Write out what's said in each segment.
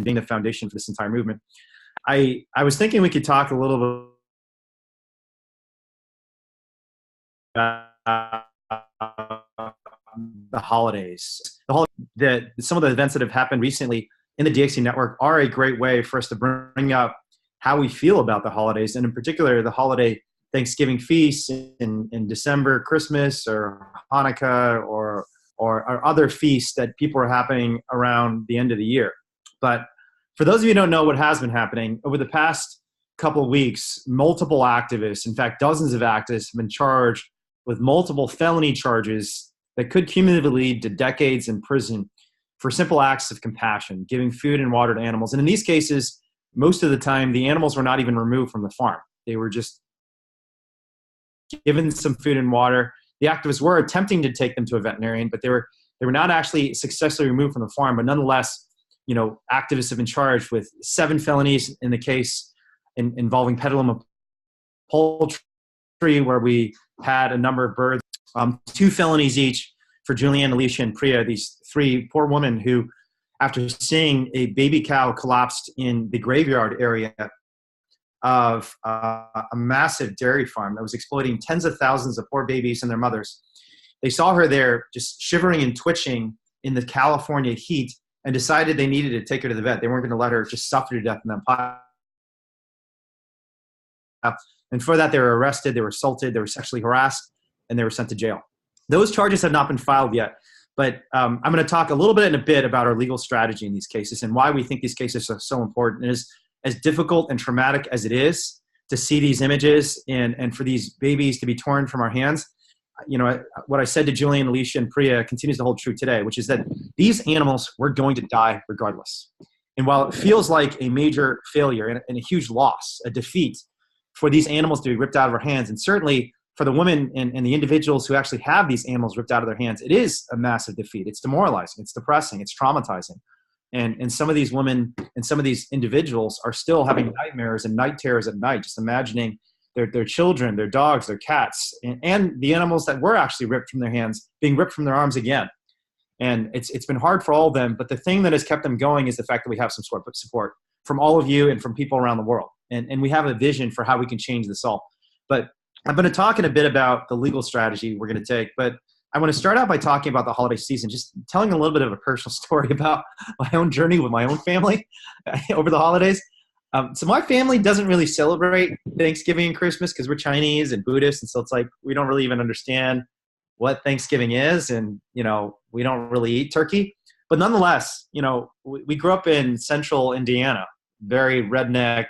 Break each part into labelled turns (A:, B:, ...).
A: being the foundation for this entire movement. I was thinking we could talk a little bit about the holidays. Some of the events that have happened recently in the DXC network are a great way for us to bring up how we feel about the holidays, and in particular, the holiday Thanksgiving feasts in December, Christmas or Hanukkah or other feasts that people are happening around the end of the year. But for those of you who don't know what has been happening, over the past couple of weeks, multiple activists, in fact, dozens of activists have been charged with multiple felony charges that could cumulatively lead to decades in prison for simple acts of compassion, giving food and water to animals. And in these cases, most of the time, the animals were not even removed from the farm. They were just given some food and water. The activists were attempting to take them to a veterinarian, but they were not actually successfully removed from the farm. But nonetheless, activists have been charged with 7 felonies in the case involving petaluma poultry, where we had a number of birds, 2 felonies each for Julianne, Alicia, and Priya, these 3 poor women who, after seeing a baby cow collapsed in the graveyard area of a massive dairy farm that was exploiting tens of thousands of poor babies and their mothers, they saw her there just shivering and twitching in the California heat and decided they needed to take her to the vet. They weren't going to let her just suffer to death in that pile. And for that, they were arrested, they were assaulted, they were sexually harassed, and they were sent to jail. Those charges have not been filed yet, but I'm going to talk a little bit in a bit about our legal strategy in these cases and why we think these cases are so important. And as difficult and traumatic as it is to see these images and for these babies to be torn from our hands, what I said to Julian, Alicia, and Priya continues to hold true today, which is that these animals were going to die regardless. And while it feels like a major failure and a huge loss, a defeat for these animals to be ripped out of our hands, and certainly for the women and the individuals who actually have these animals ripped out of their hands, it is a massive defeat. It's demoralizing, it's depressing, it's traumatizing. And some of these women and some of these individuals are still having nightmares and night terrors at night, just imagining their children, their dogs, their cats, and the animals that were actually ripped from their hands being ripped from their arms again. And it's been hard for all of them, but the thing that has kept them going is the fact that we have some sort of support from all of you and from people around the world. And we have a vision for how we can change this all. But I'm going to talk in a bit about the legal strategy we're going to take, but I want to start out by talking about the holiday season, just telling a little bit of a personal story about my own journey with my own family over the holidays. So my family doesn't really celebrate Thanksgiving and Christmas because we're Chinese and Buddhist, and so it's like we don't really even understand what Thanksgiving is, and we don't really eat turkey. But nonetheless, we grew up in central Indiana, very redneck.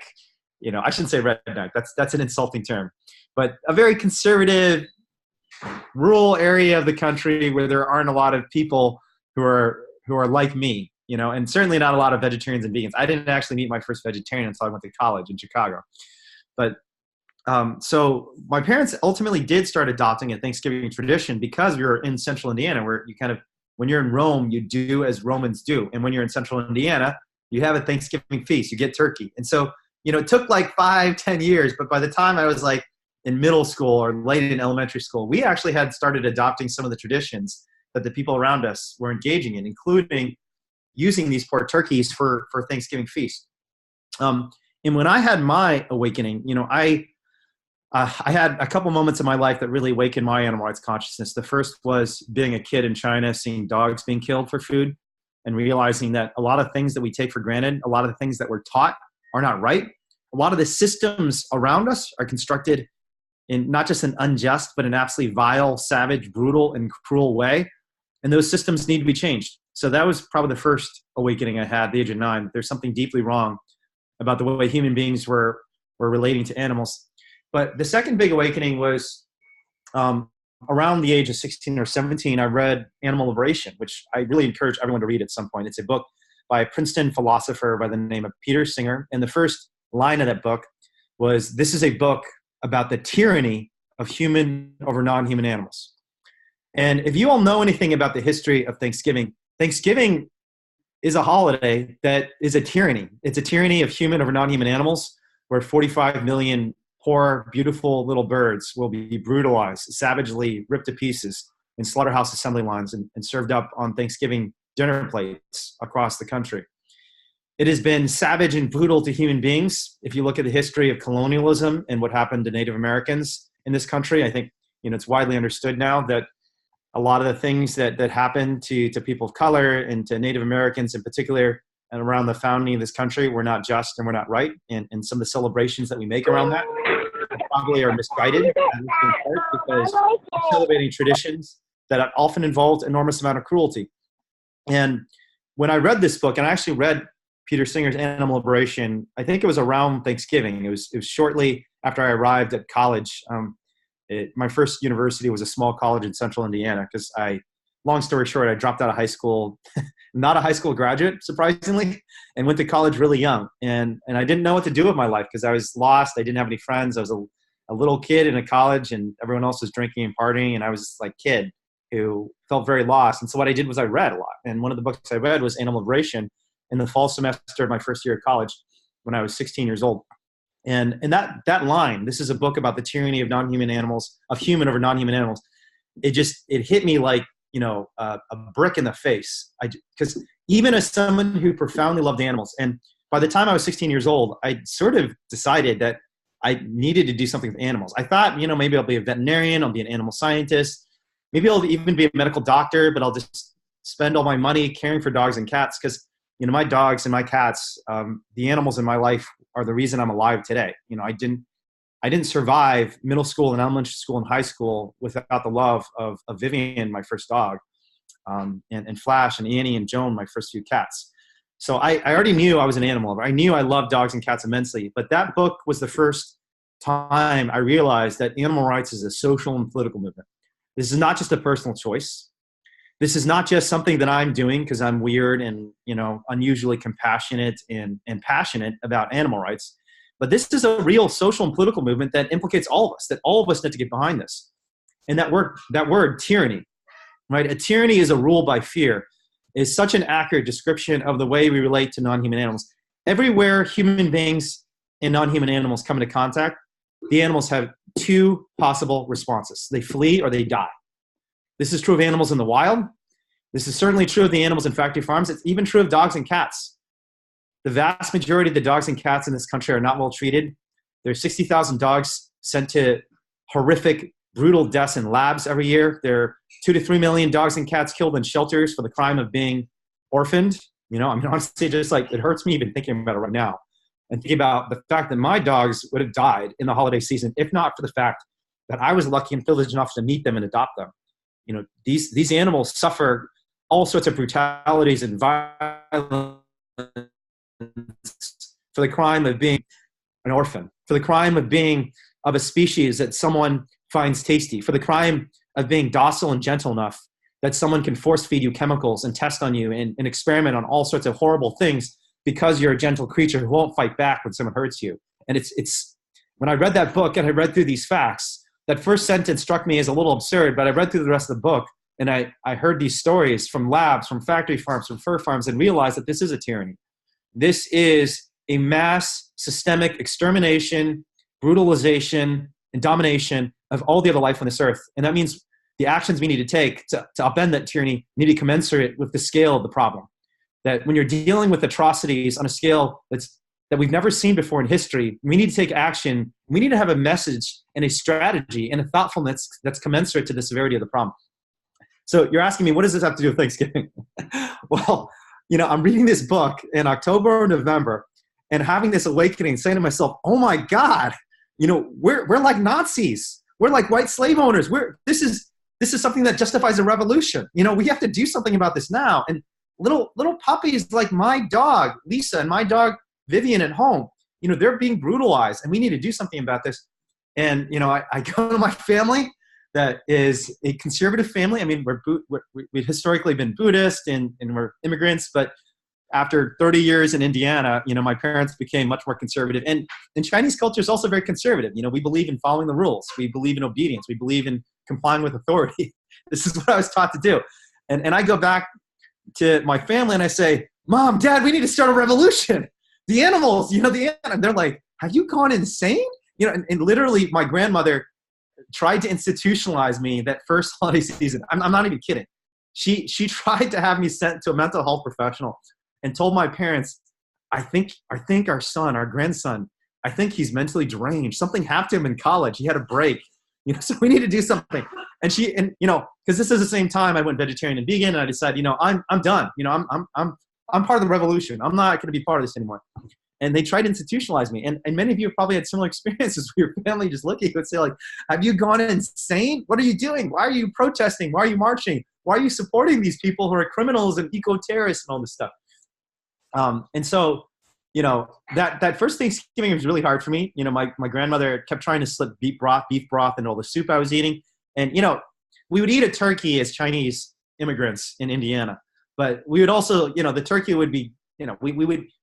A: I shouldn't say redneck. That's an insulting term. But a very conservative, rural area of the country where there aren't a lot of people who are like me, and certainly not a lot of vegetarians and vegans. I didn't actually meet my first vegetarian until I went to college in Chicago. But so my parents ultimately did start adopting a Thanksgiving tradition because we were in central Indiana, where when you're in Rome, you do as Romans do. And when you're in central Indiana, you have a Thanksgiving feast, you get turkey. And so, it took like 5-10 years, but by the time I was like in middle school or late in elementary school, we actually had started adopting some of the traditions that the people around us were engaging in, including using these pork turkeys for Thanksgiving feast. And when I had my awakening, I had a couple moments in my life that really awakened my animal rights consciousness. The first was being a kid in China, seeing dogs being killed for food and realizing that a lot of things that we take for granted, a lot of the things that we're taught are not right. A lot of the systems around us are constructed in not just an unjust, but an absolutely vile, savage, brutal, and cruel way. And those systems need to be changed. So that was probably the first awakening I had at the age of 9. There's something deeply wrong about the way human beings were relating to animals. But the second big awakening was around the age of 16 or 17, I read Animal Liberation, which I really encourage everyone to read at some point. It's a book by a Princeton philosopher by the name of Peter Singer. And the first line of that book was, "This is a book about the tyranny of human over non-human animals." And if you all know anything about the history of Thanksgiving, Thanksgiving is a holiday that is a tyranny. It's a tyranny of human over non-human animals, where 45 million poor, beautiful little birds will be brutalized, savagely ripped to pieces in slaughterhouse assembly lines and served up on Thanksgiving dinner plates across the country. It has been savage and brutal to human beings. If you look at the history of colonialism and what happened to Native Americans in this country, I think it's widely understood now that a lot of the things that happened to people of color and to Native Americans in particular and around the founding of this country were not just and were not right. And some of the celebrations that we make around that probably are misguided, in part because we're celebrating traditions that often involved enormous amount of cruelty. And when I read this book, and I actually read Peter Singer's Animal Liberation, I think it was around Thanksgiving. It was shortly after I arrived at college. My first university was a small college in central Indiana because long story short, I dropped out of high school, not a high school graduate, surprisingly, and went to college really young. And I didn't know what to do with my life because I was lost. I didn't have any friends. I was a little kid in a college and everyone else was drinking and partying. And I was this kid who felt very lost. And so what I did was I read a lot. And one of the books I read was Animal Liberation in the fall semester of my first year of college when I was 16 years old. And that line, this is a book about the tyranny of non-human animals, of human over non-human animals. It hit me like, a brick in the face. Because even as someone who profoundly loved animals, and by the time I was 16 years old, I sort of decided that I needed to do something with animals. I thought, maybe I'll be a veterinarian, I'll be an animal scientist, maybe I'll even be a medical doctor, but I'll just spend all my money caring for dogs and cats because, my dogs and my cats, the animals in my life are the reason I'm alive today. I didn't survive middle school and elementary school and high school without the love of Vivian, my first dog, and Flash and Annie and Joan, my first few cats. So I already knew I was an animal lover. I knew I loved dogs and cats immensely, but that book was the first time I realized that animal rights is a social and political movement. This is not just a personal choice. This is not just something that I'm doing because I'm weird and, unusually compassionate and passionate about animal rights. But this is a real social and political movement that implicates all of us, that all of us need to get behind this. And that word tyranny, right? A tyranny is a rule by fear, is such an accurate description of the way we relate to non-human animals. Everywhere human beings and non-human animals come into contact, the animals have two possible responses. They flee or they die. This is true of animals in the wild. This is certainly true of the animals in factory farms. It's even true of dogs and cats. The vast majority of the dogs and cats in this country are not well treated. There are 60,000 dogs sent to horrific, brutal deaths in labs every year. There are 2 to 3 million dogs and cats killed in shelters for the crime of being orphaned. Honestly, just it hurts me even thinking about it right now. And thinking about the fact that my dogs would have died in the holiday season, if not for the fact that I was lucky and privileged enough to meet them and adopt them. These animals suffer all sorts of brutalities and violence for the crime of being an orphan, for the crime of being of a species that someone finds tasty, for the crime of being docile and gentle enough that someone can force feed you chemicals and test on you and experiment on all sorts of horrible things because you're a gentle creature who won't fight back when someone hurts you. And it's when I read that book and I read through these facts, that first sentence struck me as a little absurd, but I read through the rest of the book and I heard these stories from labs, from factory farms, from fur farms, and realized that this is a tyranny. This is a mass systemic extermination, brutalization, and domination of all the other life on this earth. And that means the actions we need to take to upend that tyranny need to be commensurate with the scale of the problem. That when you're dealing with atrocities on a scale that we've never seen before in history, we need to take action. We need to have a message and a strategy and a thoughtfulness that's commensurate to the severity of the problem. So you're asking me, what does this have to do with Thanksgiving? Well, I'm reading this book in October or November and having this awakening, saying to myself, oh my God, we're like Nazis. We're like white slave owners. This is something that justifies a revolution. We have to do something about this now. And little puppies like my dog, Lisa, and my dog, Vivian at home, they're being brutalized and we need to do something about this. And, I go to my family that is a conservative family. I mean, we've historically been Buddhist and we're immigrants, but after 30 years in Indiana, my parents became much more conservative. And Chinese culture is also very conservative. We believe in following the rules. We believe in obedience. We believe in complying with authority. This is what I was taught to do. And I go back to my family and I say, Mom, Dad, we need to start a revolution. The animals, and they're like, have you gone insane? And literally my grandmother tried to institutionalize me that first holiday season. I'm not even kidding. She tried to have me sent to a mental health professional and told my parents, I think our grandson, I think he's mentally deranged. Something happened to him in college. He had a break, so we need to do something. And because this is the same time I went vegetarian and vegan, and I decided, I'm done. I'm part of the revolution. I'm not going to be part of this anymore. And they tried to institutionalize me. And many of you have probably had similar experiences where your family just look at you and say, like, have you gone insane? What are you doing? Why are you protesting? Why are you marching? Why are you supporting these people who are criminals and eco-terrorists and all this stuff? And so, that first Thanksgiving was really hard for me. My grandmother kept trying to slip beef broth into all the soup I was eating. And, we would eat a turkey as Chinese immigrants in Indiana. But we would also, the turkey would be, we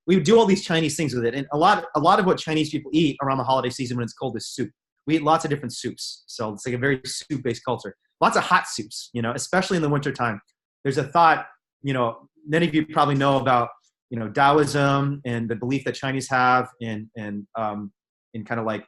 A: would do all these Chinese things with it. And a lot of what Chinese people eat around the holiday season when it's cold is soup. We eat lots of different soups. So it's like a very soup-based culture. Lots of hot soups, especially in the wintertime. There's a thought, many of you probably know about, Taoism and the belief that Chinese have in kind of like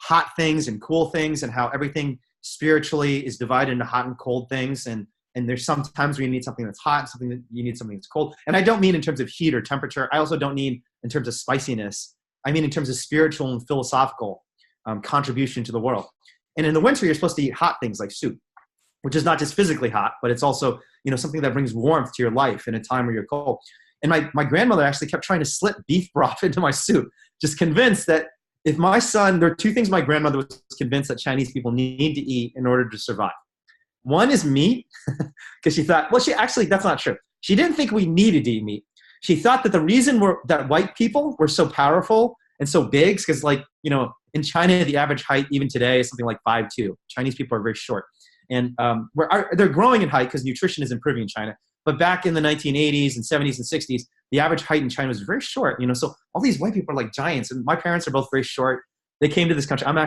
A: hot things and cool things, and how everything spiritually is divided into hot and cold things. And there's sometimes where you need something that's hot, something that you need something that's cold. And I don't mean in terms of heat or temperature. I also don't mean in terms of spiciness. I mean in terms of spiritual and philosophical contribution to the world. And in the winter, you're supposed to eat hot things like soup, which is not just physically hot, but it's also, something that brings warmth to your life in a time where you're cold. And my grandmother actually kept trying to slip beef broth into my soup, just convinced that if my son, there are two things my grandmother was convinced that Chinese people need to eat in order to survive. One is meat, because she thought, that's not true. She didn't think we needed to eat meat. She thought that the reason that white people were so powerful and so big is because, in China, the average height even today is something like 5'2". Chinese people are very short. And they're growing in height because nutrition is improving in China. But back in the 1980s and 70s and 60s, the average height in China was very short. So all these white people are like giants. And my parents are both very short. They came to this country. I'm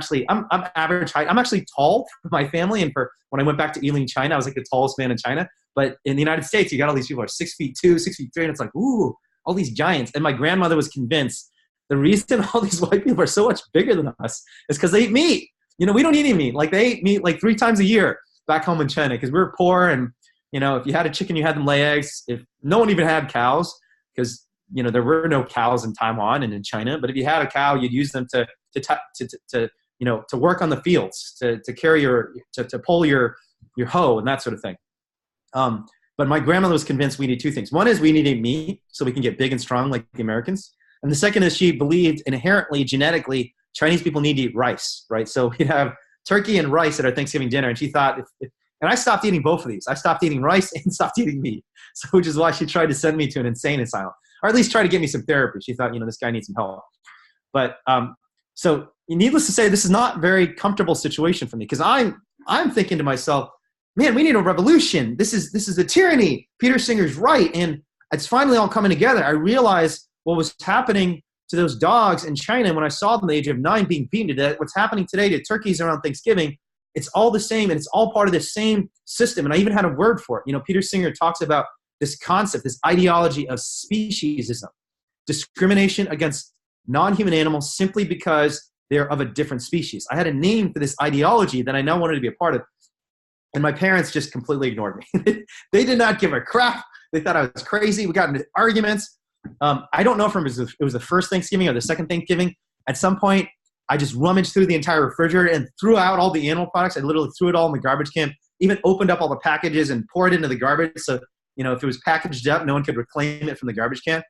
A: average height. I'm actually tall for my family. And when I went back to Yiling, China, I was like the tallest man in China. But in the United States, you got all these people who are 6'2", 6'3", and it's like, ooh, all these giants. And my grandmother was convinced the reason all these white people are so much bigger than us is because they eat meat. We don't eat any meat. Like, they eat meat like 3 times a year back home in China because we're poor. And, if you had a chicken, you had them lay eggs. If no one even had cows, because, there were no cows in Taiwan and in China. But if you had a cow, you'd use them to work on the fields, to carry to pull your hoe and that sort of thing. But my grandmother was convinced we need 2 things. One is we need to eat meat so we can get big and strong like the Americans. And the second is she believed inherently, genetically, Chinese people need to eat rice, right? So we'd have turkey and rice at our Thanksgiving dinner. And she thought, and I stopped eating both of these. I stopped eating rice and stopped eating meat. So which is why she tried to send me to an insane asylum, or at least try to get me some therapy. She thought, this guy needs some help. But so needless to say, this is not a very comfortable situation for me because I'm thinking to myself, man, we need a revolution. This is a tyranny. Peter Singer's right. And it's finally all coming together. I realized what was happening to those dogs in China when I saw them at the age of 9 being beaten to death. What's happening today to turkeys around Thanksgiving, it's all the same, and it's all part of the same system. And I even had a word for it. Peter Singer talks about this concept, this ideology of speciesism, discrimination against non-human animals simply because they're of a different species. I had a name for this ideology that I now wanted to be a part of. And my parents just completely ignored me. They did not give a crap. They thought I was crazy. We got into arguments. I don't know if it was the first Thanksgiving or the second Thanksgiving. At some point, I just rummaged through the entire refrigerator and threw out all the animal products. I literally threw it all in the garbage can, even opened up all the packages and poured it into the garbage. So, if it was packaged up, no one could reclaim it from the garbage can.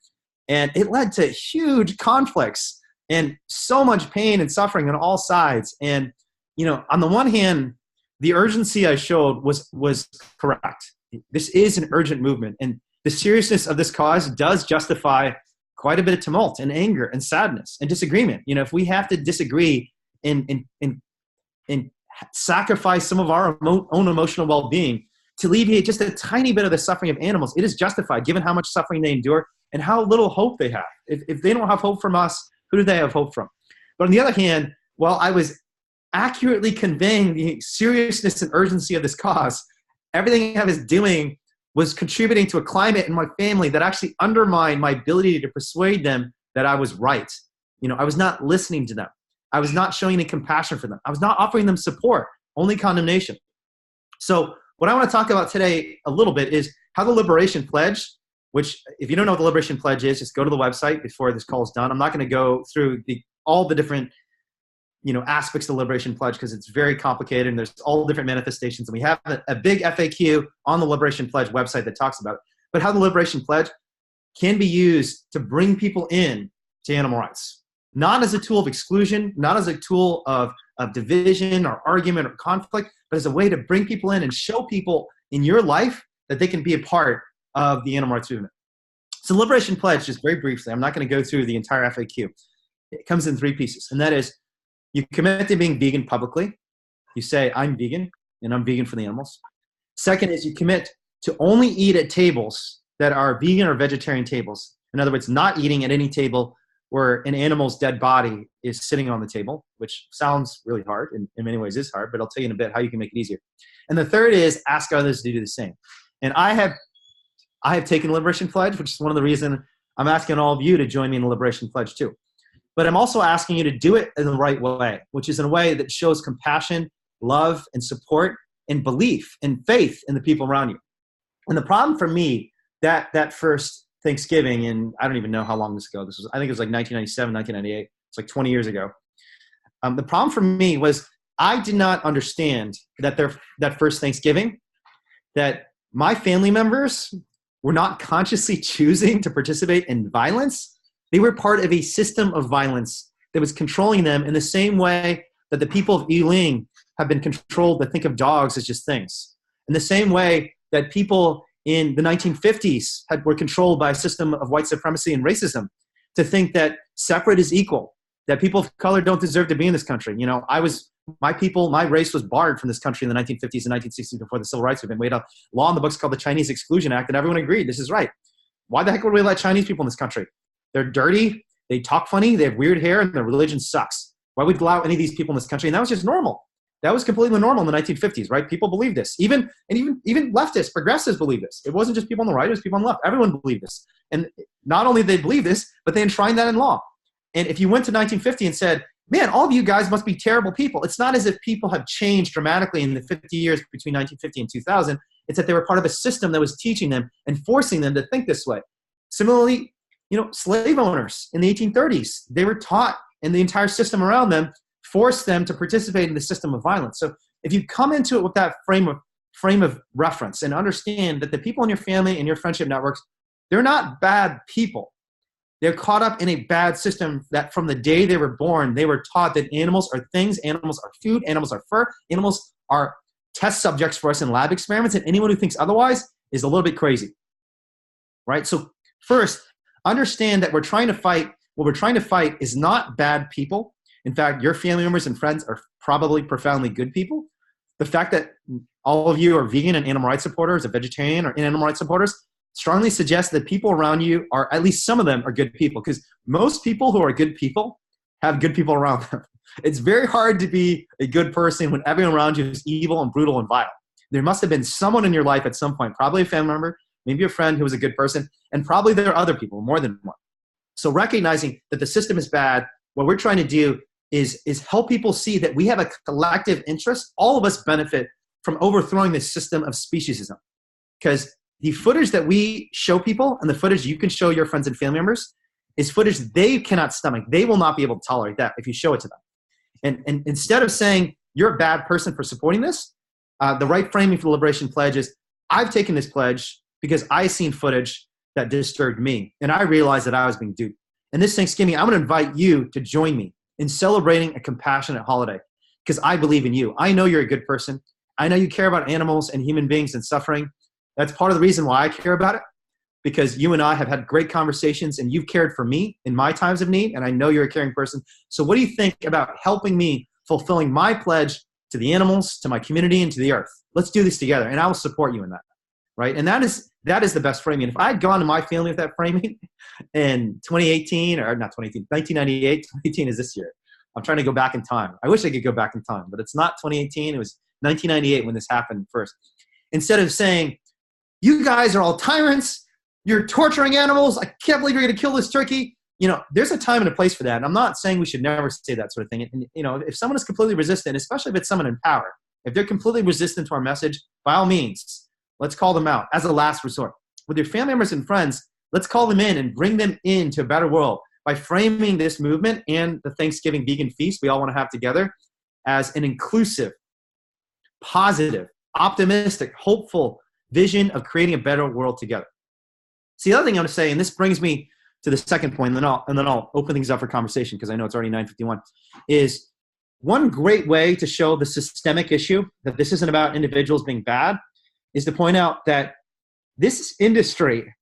A: And it led to huge conflicts and so much pain and suffering on all sides. And, on the one hand, the urgency I showed was correct. This is an urgent movement. And the seriousness of this cause does justify quite a bit of tumult and anger and sadness and disagreement. If we have to disagree and sacrifice some of our own emotional well-being to alleviate just a tiny bit of the suffering of animals, it is justified given how much suffering they endure and how little hope they have. If they don't have hope from us, who do they have hope from? But on the other hand, while I was accurately conveying the seriousness and urgency of this cause, everything I was doing was contributing to a climate in my family that actually undermined my ability to persuade them that I was right. I was not listening to them. I was not showing any compassion for them. I was not offering them support, only condemnation. So what I want to talk about today a little bit is how the Liberation Pledge which if you don't know what the Liberation Pledge is, just go to the website before this call is done. I'm not going to go through all the different aspects of the Liberation Pledge because it's very complicated and there's all different manifestations. And we have a big FAQ on the Liberation Pledge website that talks about it. But how the Liberation Pledge can be used to bring people in to animal rights, not as a tool of exclusion, not as a tool of division or argument or conflict, but as a way to bring people in and show people in your life that they can be a part of the animal rights movement. So Liberation Pledge, just very briefly, I'm not going to go through the entire FAQ. It comes in 3 pieces, and that is you commit to being vegan publicly. You say, I'm vegan, and I'm vegan for the animals. Second is you commit to only eat at tables that are vegan or vegetarian tables. In other words, not eating at any table where an animal's dead body is sitting on the table, which sounds really hard, and in many ways is hard, but I'll tell you in a bit how you can make it easier. And the third is ask others to do the same. And I have taken the Liberation Pledge, which is one of the reasons I'm asking all of you to join me in the Liberation Pledge too. But I'm also asking you to do it in the right way, which is in a way that shows compassion, love, and support, and belief and faith in the people around you. And the problem for me, that first Thanksgiving, and I don't even know how long this ago. I think it was like 1997, 1998. It's like 20 years ago. The problem for me was I did not understand that first Thanksgiving, that my family members were not consciously choosing to participate in violence. They were part of a system of violence that was controlling them in the same way that the people of Yiling have been controlled to think of dogs as just things. In the same way that people in the 1950s were controlled by a system of white supremacy and racism to think that separate is equal, that people of color don't deserve to be in this country. My race was barred from this country in the 1950s and 1960s before the Civil Rights Movement. We had a law in the books called the Chinese Exclusion Act, and everyone agreed this is right. Why the heck would we let Chinese people in this country? They're dirty, they talk funny, they have weird hair, and their religion sucks. Why would we allow any of these people in this country? And that was just normal. That was completely normal in the 1950s, right? People believed this. Even leftists, progressives believed this. It wasn't just people on the right, it was people on the left. Everyone believed this. And not only did they believe this, but they enshrined that in law. And if you went to 1950 and said, man, all of you guys must be terrible people. It's not as if people have changed dramatically in the 50 years between 1950 and 2000. It's that they were part of a system that was teaching them and forcing them to think this way. Similarly, slave owners in the 1830s, they were taught, and the entire system around them forced them to participate in the system of violence. So if you come into it with that frame of reference and understand that the people in your family and your friendship networks, they're not bad people. They're caught up in a bad system that from the day they were born, they were taught that animals are things, animals are food, animals are fur, animals are test subjects for us in lab experiments, and anyone who thinks otherwise is a little bit crazy, right? So first, understand that what we're trying to fight is not bad people. In fact, your family members and friends are probably profoundly good people. The fact that all of you are vegan and animal rights supporters, or vegetarian or animal rights supporters, strongly suggests that people around you are, at least some of them, are good people. Because most people who are good people have good people around them. It's very hard to be a good person when everyone around you is evil and brutal and vile. There must have been someone in your life at some point, probably a family member, maybe a friend who was a good person, and probably there are other people, more than one. So recognizing that the system is bad, what we're trying to do is help people see that we have a collective interest. All of us benefit from overthrowing this system of speciesism. Because the footage that we show people and the footage you can show your friends and family members is footage they cannot stomach. They will not be able to tolerate that if you show it to them. And instead of saying, you're a bad person for supporting this, the right framing for the Liberation Pledge is, I've taken this pledge because I seen footage that disturbed me, and I realized that I was being duped. And this Thanksgiving, I'm going to invite you to join me in celebrating a compassionate holiday because I believe in you. I know you're a good person. I know you care about animals and human beings and suffering. That's part of the reason why I care about it, because you and I have had great conversations and you've cared for me in my times of need, and I know you're a caring person. So what do you think about helping me fulfilling my pledge to the animals, to my community, and to the earth? Let's do this together, and I will support you in that, right? And that is the best framing. If I had gone to my family with that framing in 2018, or not 2018, 1998, 2018 is this year. I'm trying to go back in time. I wish I could go back in time, but it's not 2018. It was 1998 when this happened first. Instead of saying, you guys are all tyrants, you're torturing animals, I can't believe you're going to kill this turkey. There's a time and a place for that. And I'm not saying we should never say that sort of thing. And, if someone is completely resistant, especially if it's someone in power, if they're completely resistant to our message, by all means, let's call them out as a last resort. with your family members and friends, let's call them in and bring them into a better world by framing this movement and the Thanksgiving vegan feast we all want to have together as an inclusive, positive, optimistic, hopeful vision of creating a better world together. So the other thing I want to say, and this brings me to the second point, and then I'll open things up for conversation because I know it's already 9:51, is one great way to show the systemic issue that this isn't about individuals being bad is to point out that this industry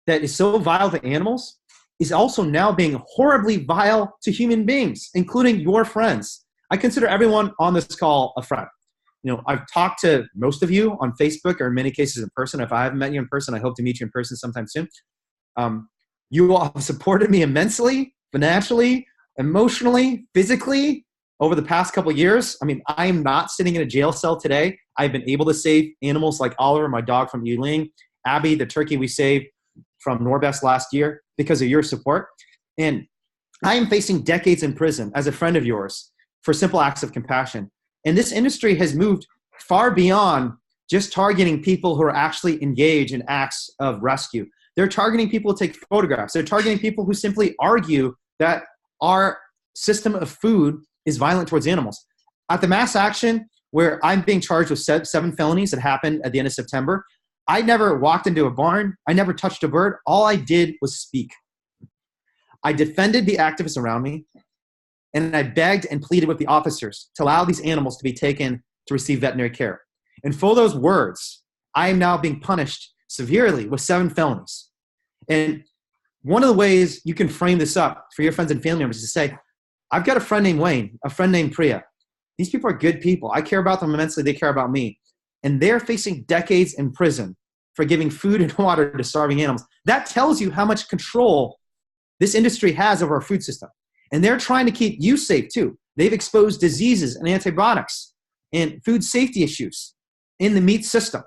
A: that is so vile to animals is also now being horribly vile to human beings, including your friends. I consider everyone on this call a friend. You know, I've talked to most of you on Facebook or in many cases in person. If I haven't met you in person, I hope to meet you in person sometime soon. You all have supported me immensely, financially, emotionally, physically over the past couple of years. I mean, I am not sitting in a jail cell today. I've been able to save animals like Oliver, my dog from Yuling, Abby, the turkey we saved from Norbest last year because of your support. And I am facing decades in prison as a friend of yours for simple acts of compassion. And this industry has moved far beyond just targeting people who are actually engaged in acts of rescue. They're targeting people who take photographs. They're targeting people who simply argue that our system of food is violent towards animals. At the mass action where I'm being charged with 7 felonies that happened at the end of September, I never walked into a barn. I never touched a bird. All I did was speak. I defended the activists around me, and I begged and pleaded with the officers to allow these animals to be taken to receive veterinary care. And for those words, I am now being punished severely with 7 felonies. And one of the ways you can frame this up for your friends and family members is to say, I've got a friend named Wayne, a friend named Priya. These people are good people. I care about them immensely. They care about me. And they're facing decades in prison for giving food and water to starving animals. That tells you how much control this industry has over our food system. And they're trying to keep you safe too. They've exposed diseases and antibiotics and food safety issues in the meat system.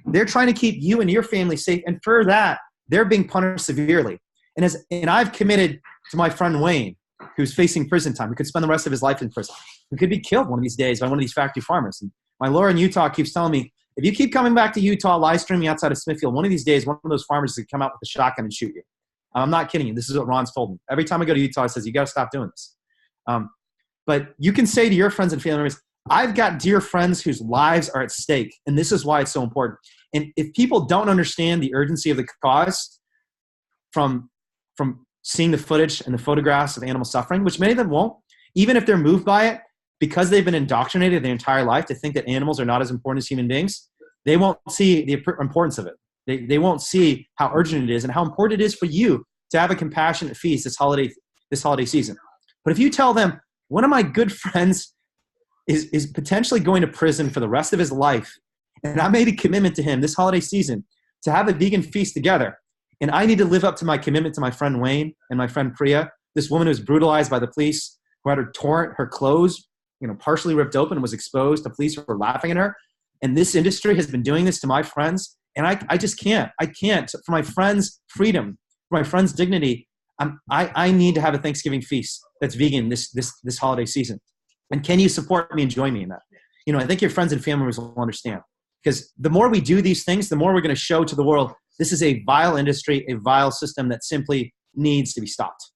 A: They're trying to keep you and your family safe. And for that, they're being punished severely. And I've committed to my friend Wayne, who's facing prison time, who could spend the rest of his life in prison, who could be killed one of these days by one of these factory farmers. And my lawyer in Utah keeps telling me, if you keep coming back to Utah, live streaming outside of Smithfield, one of these days, one of those farmers is going to come out with a shotgun and shoot you. I'm not kidding you. This is what Ron's told me. Every time I go to Utah, he says, you got to stop doing this. But you can say to your friends and family members, I've got dear friends whose lives are at stake, and this is why it's so important. And if people don't understand the urgency of the cause from seeing the footage and the photographs of animal suffering, which many of them won't, even if they're moved by it, because they've been indoctrinated their entire life to think that animals are not as important as human beings, they won't see the importance of it. They won't see how urgent it is and how important it is for you to have a compassionate feast this holiday season. But if you tell them, one of my good friends is potentially going to prison for the rest of his life, and I made a commitment to him this holiday season to have a vegan feast together, and I need to live up to my commitment to my friend Wayne and my friend Priya, this woman who was brutalized by the police, who had her clothes, partially ripped open and was exposed. The police were laughing at her. And this industry has been doing this to my friends. And I just can't. I can't. For my friends' freedom, for my friends' dignity, I need to have a Thanksgiving feast that's vegan this holiday season. And can you support me and join me in that? I think your friends and family members will understand. Because the more we do these things, the more we're going to show to the world this is a vile industry, a vile system that simply needs to be stopped.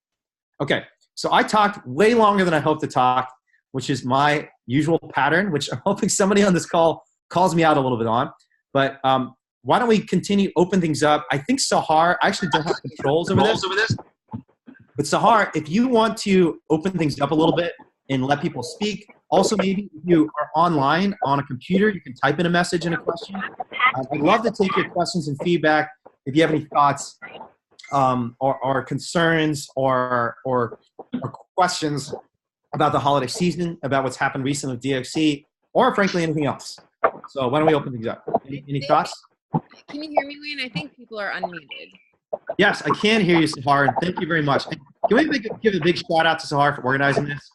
A: Okay, so I talked way longer than I hoped to talk, which is my usual pattern, which I'm hoping somebody on this call calls me out a little bit on. But why don't we continue, open things up? I think Sahar, I actually don't have controls over this. But Sahar, if you want to open things up a little bit and let people speak, also maybe if you are online on a computer, you can type in a message and a question. I'd love to take your questions and feedback if you have any thoughts or concerns or questions about the holiday season, about what's happened recently with DXC, or frankly anything else. So why don't we open things up? Any thoughts?
B: Can you hear me, Wayne? I think people are unmuted.
A: Yes, I can hear you, Sahar, and thank you very much. Can we give a big shout out to Sahar for organizing this?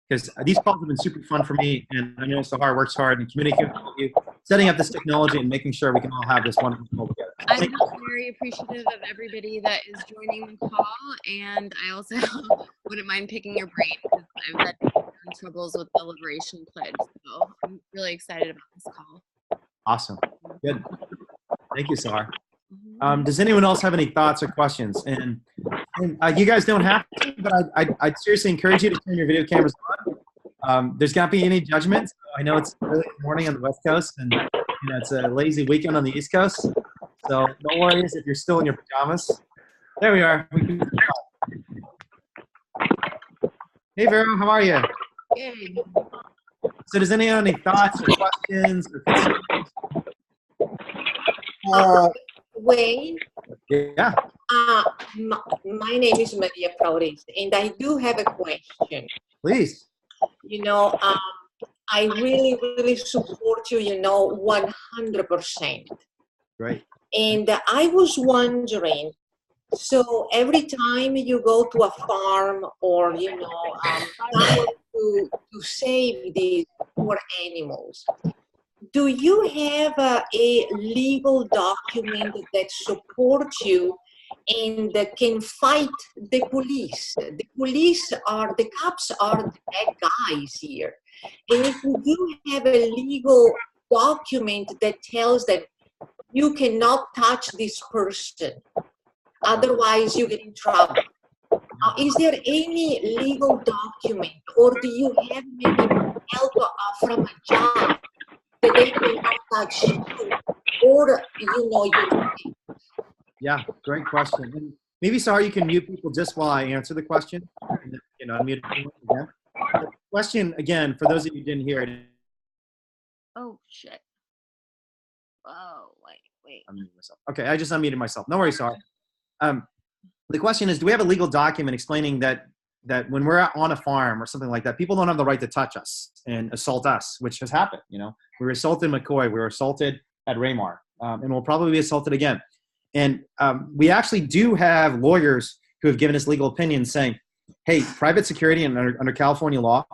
A: Because these calls have been super fun for me, and I know Sahar works hard and communicating with you, setting up this technology and making sure we can all have this wonderful call together.
B: I'm very appreciative of everybody that is joining the call, and I also wouldn't mind picking your brain because I've had troubles with the Liberation Pledge, so I'm really excited about this call.
A: Awesome. Good. Thank you, Sahar. Does anyone else have any thoughts or questions? And you guys don't have to, but I'd seriously encourage you to turn your video cameras on. There's not be any judgment. I know it's early in the morning on the West Coast, and it's a lazy weekend on the East Coast. So no worries if you're still in your pajamas. There we are. Hey, Vero, how are you?
C: Good.
A: So does anyone have any thoughts or questions or concerns?
C: Wayne,
A: Yeah,
C: my name is Maria Flores, and I do have a question.
A: please.
C: I really, really support you, 100%.
A: Great.
C: And I was wondering, so every time you go to a farm or, somewhere to save these poor animals, do you have a legal document that supports you and that can fight the police? The cops are the bad guys here. And if you do have a legal document that tells them you cannot touch this person, otherwise you get in trouble. Now, is there any legal document, or do you have maybe help from a judge that they cannot touch you, or your case?
A: Yeah, great question. And maybe, Sarah, you can mute people just while I answer the question. Unmute everyone again. The question, again, for those of you who didn't hear it.
B: Oh, shit. Oh, wait.
A: I'm muting myself. Okay, I just unmuted myself. No worries, Sarah. The question is, do we have a legal document explaining that when we're on a farm or something like that, people don't have the right to touch us and assault us, which has happened. We were assaulted in McCoy. We were assaulted at Raymar, and we'll probably be assaulted again. And we actually do have lawyers who have given us legal opinions saying, hey, private security and under California law,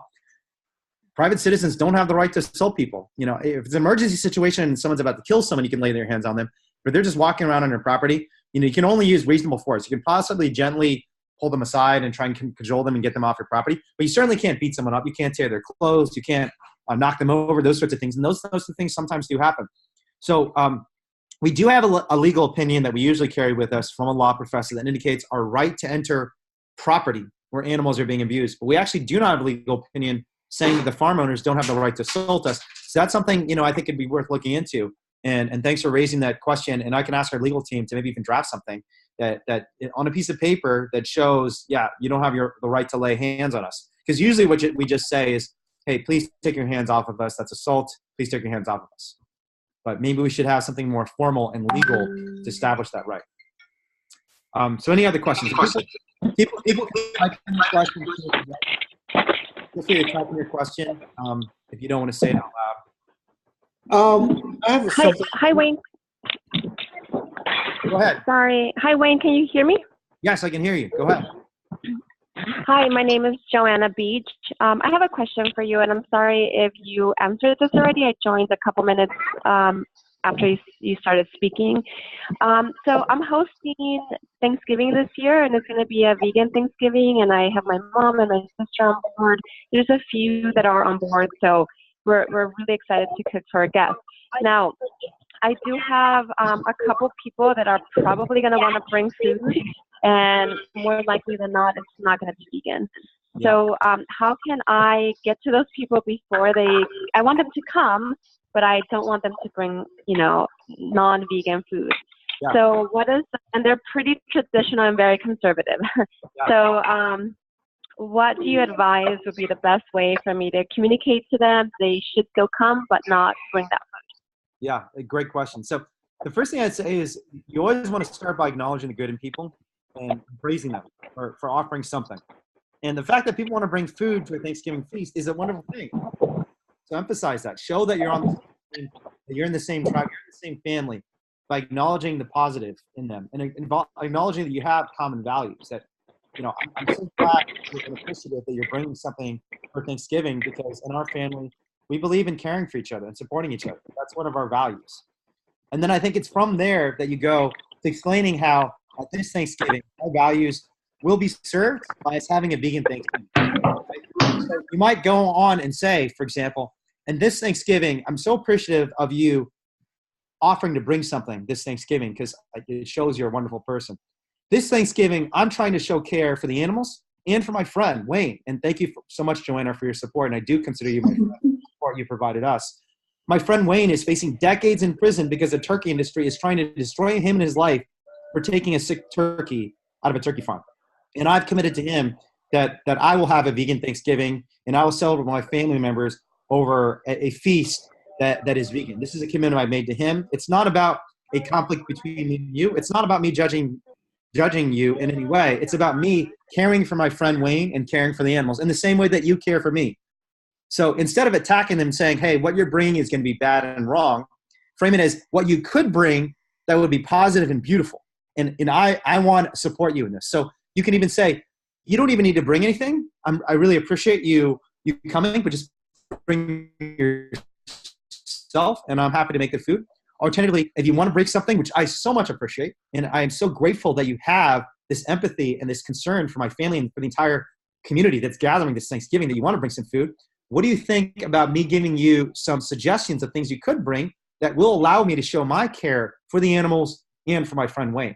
A: private citizens don't have the right to assault people. If it's an emergency situation and someone's about to kill someone, you can lay their hands on them. But they're just walking around on your property. You can only use reasonable force. You can possibly gently pull them aside and try and cajole them and get them off your property. But you certainly can't beat someone up. You can't tear their clothes. You can't knock them over, those sorts of things. And those things sometimes do happen. So we do have a legal opinion that we usually carry with us from a law professor that indicates our right to enter property where animals are being abused. But we actually do not have a legal opinion saying that the farm owners don't have the right to assault us. So that's something, I think it'd be worth looking into. And thanks for raising that question. And I can ask our legal team to maybe even draft something that on a piece of paper that shows, you don't have the right to lay hands on us. Because usually what we just say is, hey, please take your hands off of us. That's assault. Please take your hands off of us. But maybe we should have something more formal and legal to establish that right. So any other questions? People type in your question. Feel free to type in your question if you don't want to say it out loud.
D: I have hi, Wayne.
A: Go ahead.
D: Sorry. Hi, Wayne. Can you hear me?
A: Yes, I can hear you. Go ahead.
D: Hi, my name is Joanna Beach. I have a question for you, and I'm sorry if you answered this already. I joined a couple minutes after you started speaking. So I'm hosting Thanksgiving this year, and it's going to be a vegan Thanksgiving, and I have my mom and my sister on board. There's a few that are on board, so we're really excited to cook for our guests. Now, I do have a couple people that are probably going to want to bring food, and more likely than not, it's not going to be vegan.
A: Yeah.
D: So how can I get to those people before I want them to come, but I don't want them to bring, non-vegan food.
A: Yeah.
D: So and they're pretty traditional and very conservative.
A: Yeah.
D: So what do you advise would be the best way for me to communicate to them? They should still come, but not bring that food.
A: Yeah, a great question. So the first thing I'd say is you always want to start by acknowledging the good in people and praising them for offering something. And the fact that people want to bring food to a Thanksgiving feast is a wonderful thing. So emphasize that. Show that you're you're in the same tribe, you're in the same family, by acknowledging the positive in them and acknowledging that you have common values. That I'm so glad and appreciative that you're bringing something for Thanksgiving, because in our family we believe in caring for each other and supporting each other. That's one of our values. And then I think it's from there that you go to explaining how at this Thanksgiving our values will be served by us having a vegan Thanksgiving. So you might go on and say, for example, and this Thanksgiving, I'm so appreciative of you offering to bring something this Thanksgiving because it shows you're a wonderful person. This Thanksgiving, I'm trying to show care for the animals and for my friend, Wayne. And thank you so much, Joanna, for your support. And I do consider you my friend, the support you provided us. My friend Wayne is facing decades in prison because the turkey industry is trying to destroy him and his life for taking a sick turkey out of a turkey farm. And I've committed to him that I will have a vegan Thanksgiving and I will celebrate with my family members over a feast that is vegan. This is a commitment I've made to him. It's not about a conflict between me and you. It's not about me judging you in any way. It's about me caring for my friend Wayne and caring for the animals in the same way that you care for me. So instead of attacking them saying, hey, what you're bringing is going to be bad and wrong, frame it as what you could bring that would be positive and beautiful. And I want to support you in this. So you can even say, you don't even need to bring anything. I really appreciate you coming, but just bring yourself and I'm happy to make the food. Alternatively, if you want to bring something, which I so much appreciate, and I am so grateful that you have this empathy and this concern for my family and for the entire community that's gathering this Thanksgiving, that you want to bring some food. What do you think about me giving you some suggestions of things you could bring that will allow me to show my care for the animals and for my friend Wayne?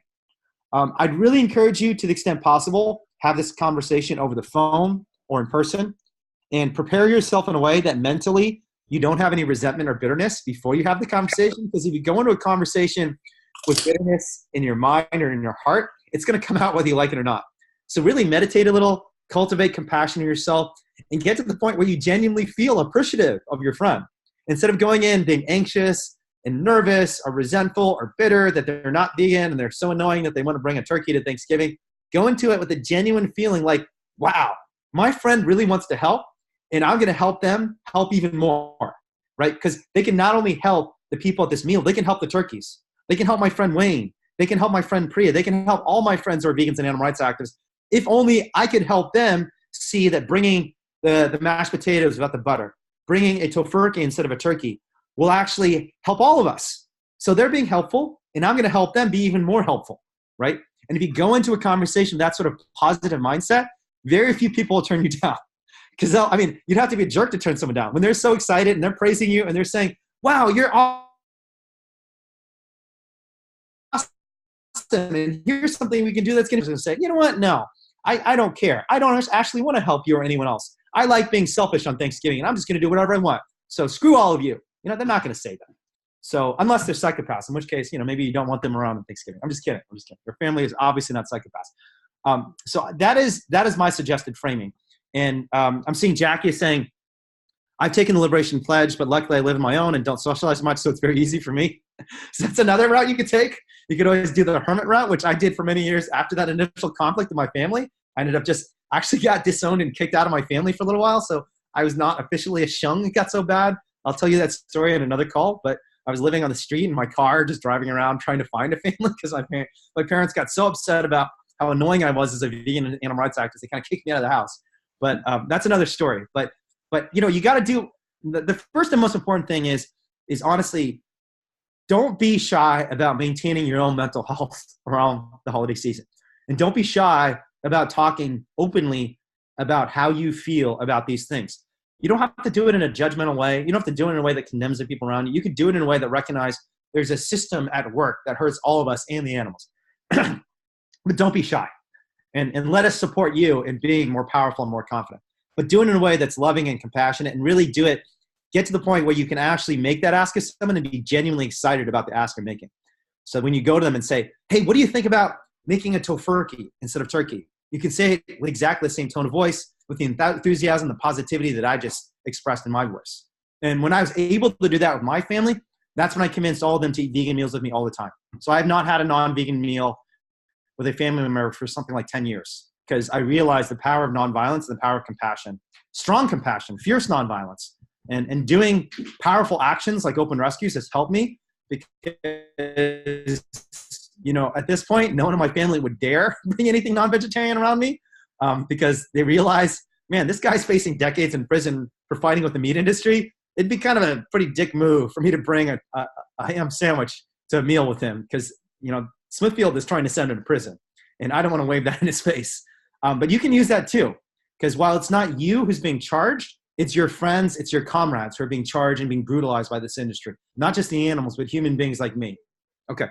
A: I'd really encourage you, to the extent possible, have this conversation over the phone or in person, and prepare yourself in a way that mentally you don't have any resentment or bitterness before you have the conversation. Because if you go into a conversation with bitterness in your mind or in your heart, it's going to come out whether you like it or not. So really meditate a little, cultivate compassion in yourself, and get to the point where you genuinely feel appreciative of your friend. Instead of going in being anxious and nervous or resentful or bitter that they're not vegan and they're so annoying that they want to bring a turkey to Thanksgiving, go into it with a genuine feeling like, wow, my friend really wants to help, and I'm going to help them help even more, right? Because they can not only help the people at this meal, they can help the turkeys. They can help my friend Wayne. They can help my friend Priya. They can help all my friends who are vegans and animal rights activists. If only I could help them see that bringing the mashed potatoes without the butter, bringing a tofurkey instead of a turkey will actually help all of us. So they're being helpful, and I'm going to help them be even more helpful, right? And if you go into a conversation with that sort of positive mindset, very few people will turn you down. Because, I mean, you'd have to be a jerk to turn someone down. When they're so excited and they're praising you and they're saying, wow, you're awesome, and here's something we can do that's going to say, you know what, no, I don't care. I don't actually want to help you or anyone else. I like being selfish on Thanksgiving, and I'm just going to do whatever I want. So screw all of you. You know, they're not going to say that. So unless they're psychopaths, in which case, you know, maybe you don't want them around on Thanksgiving. I'm just kidding. Your family is obviously not psychopaths. So that is my suggested framing. And I'm seeing Jackie is saying, I've taken the Liberation Pledge, but luckily I live on my own and don't socialize much, so it's very easy for me. So that's another route you could take. You could always do the hermit route, which I did for many years after that initial conflict in my family. I ended up just actually got disowned and kicked out of my family for a little while, so I was not officially a shung. It got so bad. I'll tell you that story in another call, but I was living on the street in my car, just driving around trying to find a family because my parents got so upset about how annoying I was as a vegan and animal rights activist. They kind of kicked me out of the house. But that's another story. But you know, you got to do the first and most important thing is honestly, don't be shy about maintaining your own mental health around the holiday season, and don't be shy about talking openly about how you feel about these things. You don't have to do it in a judgmental way. You don't have to do it in a way that condemns the people around you. You can do it in a way that recognizes there's a system at work that hurts all of us and the animals. But don't be shy. And let us support you in being more powerful and more confident. But do it in a way that's loving and compassionate, and really do it. Get to the point where you can actually make that ask of someone and be genuinely excited about the ask you're making. So when you go to them and say, hey, what do you think about making a tofurkey instead of turkey? You can say it with exactly the same tone of voice, with the enthusiasm, the positivity that I just expressed in my voice. And when I was able to do that with my family, that's when I convinced all of them to eat vegan meals with me all the time. So I have not had a non-vegan meal with a family member for something like 10 years, because I realized the power of nonviolence and the power of compassion, strong compassion, fierce nonviolence, and doing powerful actions like open rescues has helped me, because, you know, at this point, no one in my family would dare bring anything non-vegetarian around me, because they realize, man, this guy's facing decades in prison for fighting with the meat industry. It'd be kind of a pretty dick move for me to bring a ham sandwich to a meal with him, because, you know, Smithfield is trying to send him to prison, and I don't want to wave that in his face. But you can use that too, because while it's not you who's being charged, It's your friends, it's your comrades who are being charged and being brutalized by this industry. Not just the animals, but human beings like me. Okay.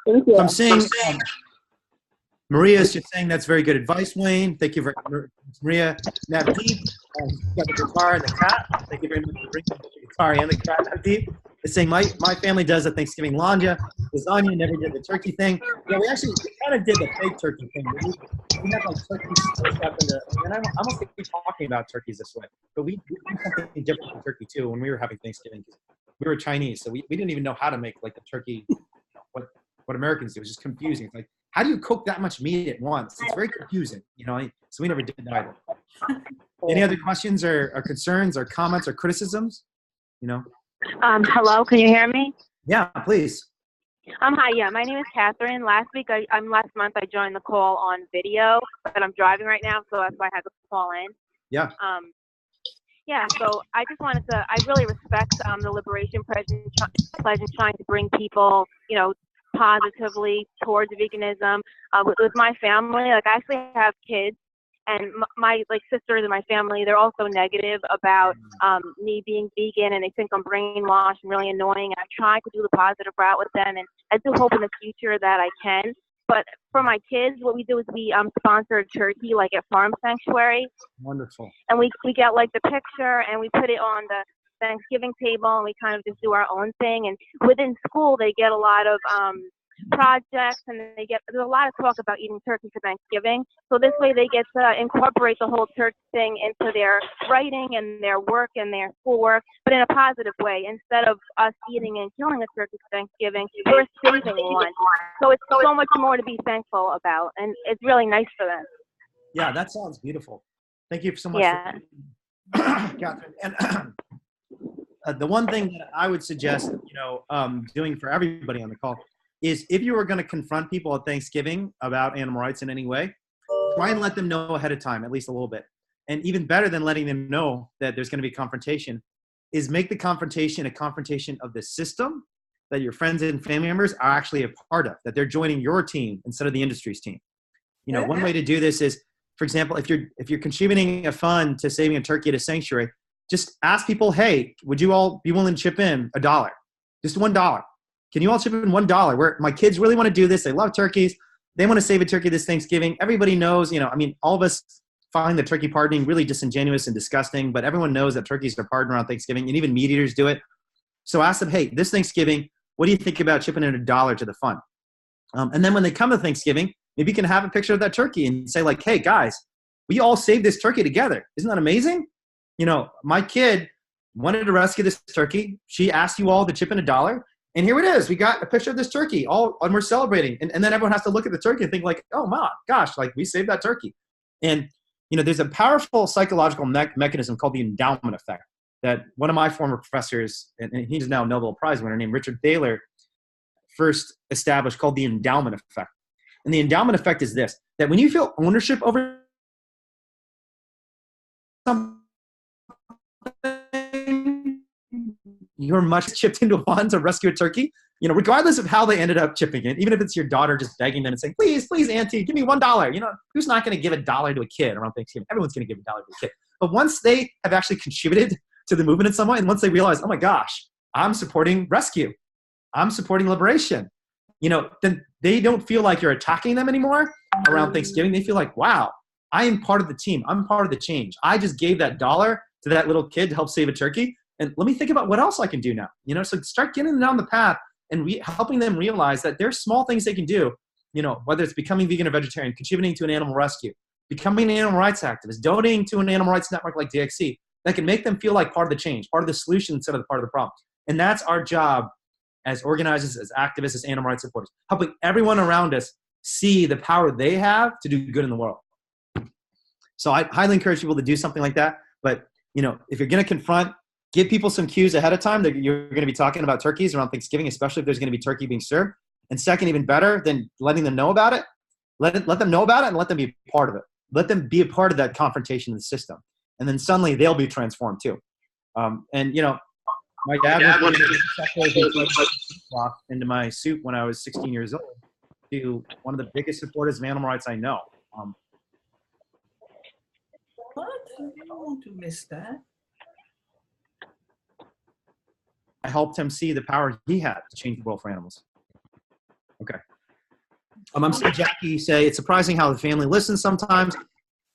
D: Thank you.
A: So I'm saying, Maria is just saying that's very good advice, Wayne. Thank you very much, Maria. Navdeep, got the guitar and the cat. Thank you very much for bringing the guitar and the cat, Navdeep. Is saying my family does a Thanksgiving lasagna, never did the turkey thing. Yeah, we kind of did the fake turkey thing. We have like turkeys stuff in the, and I almost think we're talking about turkeys this way, but we do something different from turkey too when we were having Thanksgiving. We were Chinese, so we didn't even know how to make like the turkey, what Americans do. It was just confusing. It's like, how do you cook that much meat at once? It's very confusing, you know, so we never did either. Any other questions or concerns or comments or criticisms, you know?
D: Hello, can you hear me?
A: Yeah, please.
D: Hi, yeah, my name is Catherine. Last month I joined the call on video, but I'm driving right now, so that's why I had to call in.
A: Yeah.
D: Yeah, so I just wanted to, I really respect the Liberation Pledge and trying to bring people, you know, positively towards veganism. With my family, like I actually have kids, and my like sisters in my family, they're also negative about me being vegan, and they think I'm brainwashed and really annoying. And I try to do the positive route with them, and I do hope in the future that I can. But for my kids, what we do is we sponsor a turkey like at Farm Sanctuary.
A: Wonderful.
D: And we get like the picture and we put it on the Thanksgiving table, and we kind of just do our own thing. And within school, they get a lot of projects, and there's a lot of talk about eating turkey for Thanksgiving. So this way they get to incorporate the whole turkey thing into their writing and their work and their schoolwork, but in a positive way. Instead of us eating and killing a turkey for Thanksgiving, we're saving one. So it's so much more to be thankful about, and it's really nice for them.
A: Yeah, that sounds beautiful. Thank you so much.
D: Yeah.
A: Catherine. And the one thing that I would suggest, you know, doing for everybody on the call is if you were going to confront people at Thanksgiving about animal rights in any way, try and let them know ahead of time, at least a little bit. And even better than letting them know that there's going to be confrontation is make the confrontation a confrontation of the system that your friends and family members are actually a part of, that they're joining your team instead of the industry's team. You know, one way to do this is, for example, if you're contributing a fund to saving a turkey at a sanctuary, just ask people, hey, would you all be willing to chip in $1? Just $1. Can you all chip in $1? Where my kids really want to do this. They love turkeys. They want to save a turkey this Thanksgiving. Everybody knows, you know, I mean, all of us find the turkey pardoning really disingenuous and disgusting, but everyone knows that turkeys are pardoned around Thanksgiving, and even meat eaters do it. So ask them, hey, this Thanksgiving, what do you think about chipping in $1 to the fund? And then when they come to Thanksgiving, maybe you can have a picture of that turkey and say like, hey guys, we all saved this turkey together. Isn't that amazing? You know, my kid wanted to rescue this turkey. She asked you all to chip in $1. And here it is. We got a picture of this turkey, and we're celebrating. And then everyone has to look at the turkey and think like, oh my gosh, like we saved that turkey. And, you know, there's a powerful psychological mechanism called the endowment effect that one of my former professors, and he's now a Nobel Prize winner, named Richard Thaler, first established, called the endowment effect. And the endowment effect is this, that when you feel ownership over something, you're much chipped into one to rescue a turkey, you know, regardless of how they ended up chipping it, even if it's your daughter just begging them and saying, please, please, auntie, give me $1. You know, who's not going to give $1 to a kid around Thanksgiving? Everyone's going to give $1 to a kid. But once they have actually contributed to the movement in some way, and once they realize, oh my gosh, I'm supporting rescue, I'm supporting liberation, you know, then they don't feel like you're attacking them anymore around Thanksgiving. They feel like, wow, I am part of the team. I'm part of the change. I just gave that $1 to that little kid to help save a turkey. And let me think about what else I can do now. You know, so start getting them down the path and helping them realize that there's small things they can do, you know, whether it's becoming vegan or vegetarian, contributing to an animal rescue, becoming an animal rights activist, donating to an animal rights network like DXC, that can make them feel like part of the change, part of the solution instead of part of the problem. And that's our job as organizers, as activists, as animal rights supporters, helping everyone around us see the power they have to do good in the world. So I highly encourage people to do something like that. But, you know, if you're going to confront, give people some cues ahead of time that you're going to be talking about turkeys around Thanksgiving, especially if there's going to be turkey being served. And second, even better than letting them know about it, let them know about it and let them be a part of it. Let them be a part of that confrontation in the system. And then suddenly they'll be transformed too. And, you know, my dad was into my soup when I was 16 years old to one of the biggest supporters of animal rights I know.
E: don't want to miss that.
A: I helped him see the power he had to change the world for animals. Okay. I'm seeing Jackie say, it's surprising how the family listens sometimes.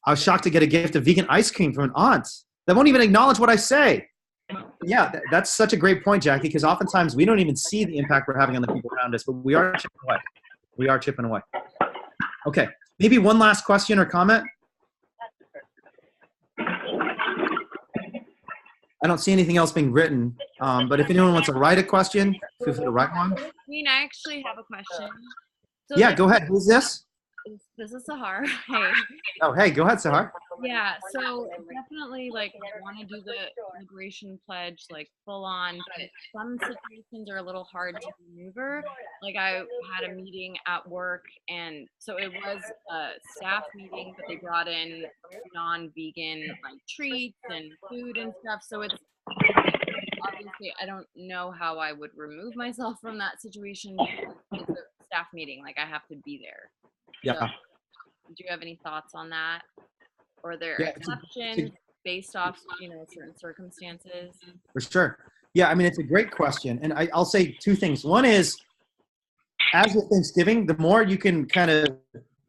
A: I was shocked to get a gift of vegan ice cream from an aunt that won't even acknowledge what I say. Yeah, that's such a great point, Jackie, because oftentimes we don't even see the impact we're having on the people around us, but we are chipping away. We are chipping away. Okay, maybe one last question or comment? I don't see anything else being written, but if anyone wants to write a question, feel free to write one.
B: I mean, I actually have a question. So
A: Yeah, go ahead. Who's this?
B: This is Sahar. Hey.
A: Oh, hey, go ahead, Sahar.
B: Yeah, so definitely like want to do the liberation pledge like full on, but some situations are a little hard to maneuver. Like I had a meeting at work, and so it was a staff meeting, but they brought in non-vegan like treats and food and stuff. So it's obviously I don't know how I would remove myself from that situation. It's a staff meeting, like I have to be there.
A: Yeah.
B: So, do you have any thoughts on that? Or are there
A: Yeah,
B: exceptions based off, certain circumstances?
A: For sure. Yeah, I mean, it's a great question. And I'll say two things. One is, as with Thanksgiving, the more you can kind of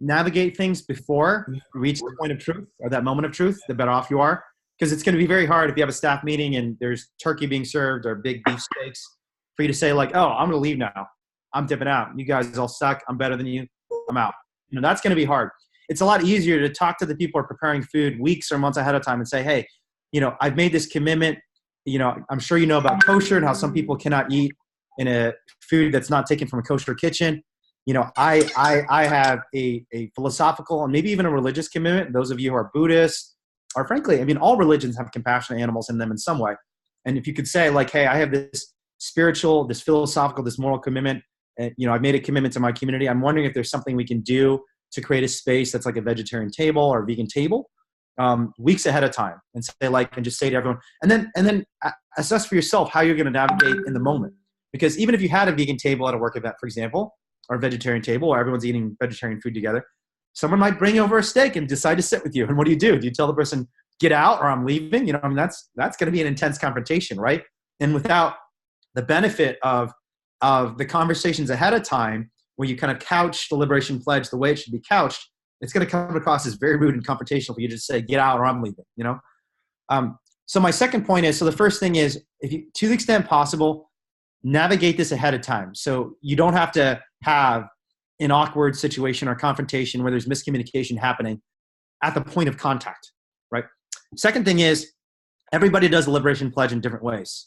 A: navigate things before you reach the point of truth or that moment of truth, the better off you are. Because it's going to be very hard if you have a staff meeting and there's turkey being served or big beef steaks for you to say like, oh, I'm going to leave now. I'm dipping out. You guys all suck. I'm better than you. I'm out. That's going to be hard. It's a lot easier to talk to the people who are preparing food weeks or months ahead of time and say, hey, I've made this commitment. I'm sure you know about kosher and how some people cannot eat in a food that's not taken from a kosher kitchen. I have a philosophical and maybe even a religious commitment. Those of you who are Buddhists, or frankly, I mean, all religions have compassionate animals in them in some way. And if you could say like, hey, I have this spiritual, this philosophical, this moral commitment, and, I've made a commitment to my community. I'm wondering if there's something we can do to create a space that's like a vegetarian table or a vegan table weeks ahead of time and just say to everyone, and then assess for yourself how you're going to navigate in the moment. Because even if you had a vegan table at a work event, for example, or a vegetarian table where everyone's eating vegetarian food together, someone might bring over a steak and decide to sit with you. And what do? Do you tell the person, get out or I'm leaving? That's going to be an intense confrontation, right? And without the benefit of the conversations ahead of time, where you kind of couch the liberation pledge the way it should be couched, it's going to come across as very rude and confrontational for you to just say, get out or I'm leaving, So my second point is, so the first thing is, if you, to the extent possible, navigate this ahead of time. So you don't have to have an awkward situation or confrontation where there's miscommunication happening at the point of contact, right? Second thing is, everybody does the liberation pledge in different ways.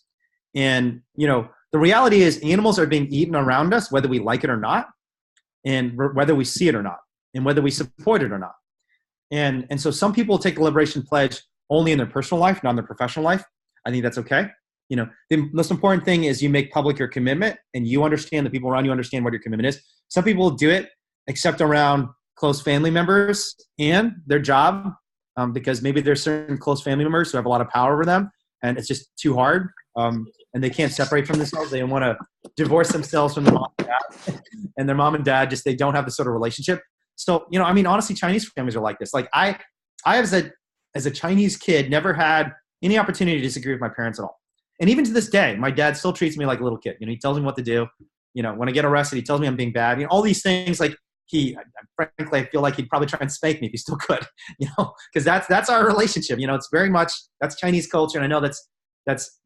A: And, the reality is animals are being eaten around us, whether we like it or not, and whether we see it or not, and whether we support it or not. And so some people take the liberation pledge only in their personal life, not in their professional life. I think that's okay. The most important thing is you make public your commitment and you understand, the people around you understand what your commitment is. Some people do it except around close family members and their job, because maybe there's certain close family members who have a lot of power over them and it's just too hard. And they can't separate from themselves. They want to divorce themselves from their mom and dad, and their mom and dad they don't have the sort of relationship. So, honestly, Chinese families are like this. Like I as a Chinese kid, never had any opportunity to disagree with my parents at all. And even to this day, my dad still treats me like a little kid. He tells me what to do. When I get arrested, he tells me I'm being bad. All these things, like frankly, I feel like he'd probably try and spank me if he still could, because that's our relationship. It's very much, that's Chinese culture. And I know that's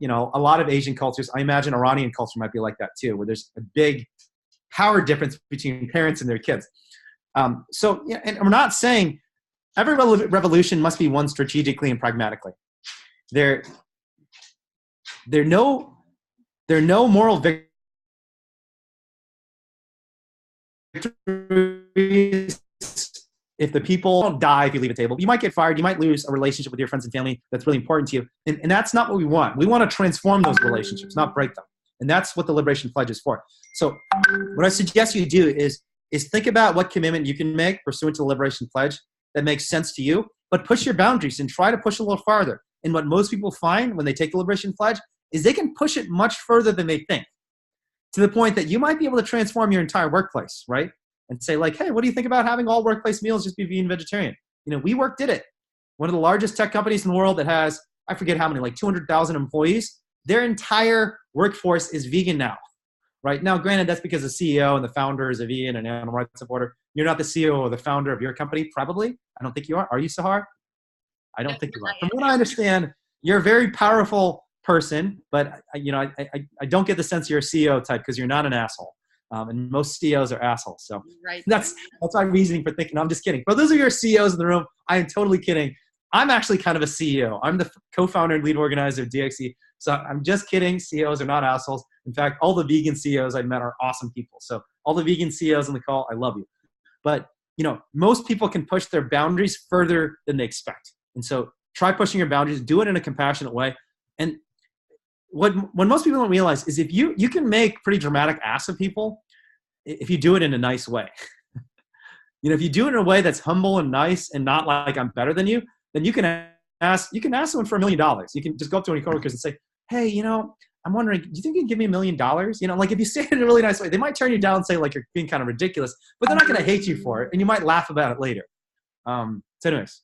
A: a lot of Asian cultures. I imagine Iranian culture might be like that too, where there's a big power difference between parents and their kids. And we're not saying every revolution must be won strategically and pragmatically. There are no moral victories if the people don't die if you leave a table. You might get fired. You might lose a relationship with your friends and family that's really important to you. And that's not what we want. We want to transform those relationships, not break them. And that's what the Liberation Pledge is for. So what I suggest you do is think about what commitment you can make pursuant to the Liberation Pledge that makes sense to you, but push your boundaries and try to push a little farther. And what most people find when they take the Liberation Pledge is they can push it much further than they think, to the point that you might be able to transform your entire workplace, right? And say like, hey, what do you think about having all workplace meals just be vegan vegetarian? WeWork did it. one of the largest tech companies in the world that has, I forget how many, like 200,000 employees. Their entire workforce is vegan now, right? Now, granted, that's because the CEO and the founder is a vegan and animal rights supporter. You're not the CEO or the founder of your company, probably. I don't think you are. Are you, Sahar? I don't think you are. From what I understand, you're a very powerful person, but I don't get the sense you're a CEO type because you're not an asshole. And most CEOs are assholes. So
B: Right.
A: that's my reasoning for thinking. I'm just kidding. But those are your CEOs in the room. I am totally kidding. I'm actually kind of a CEO. I'm the co-founder and lead organizer of DXE. So I'm just kidding. CEOs are not assholes. In fact, all the vegan CEOs I've met are awesome people. So all the vegan CEOs on the call, I love you. But most people can push their boundaries further than they expect. And so try pushing your boundaries. Do it in a compassionate way. And what most people don't realize is if you can make pretty dramatic ass of people if you do it in a nice way. If you do it in a way that's humble and nice and not like I'm better than you, then you can ask someone for $1 million. You can just go up to any coworkers and say, hey, I'm wondering, do you think you can give me $1 million? Like if you say it in a really nice way, they might turn you down and say like you're being kind of ridiculous, but they're not going to hate you for it. And you might laugh about it later. So anyways.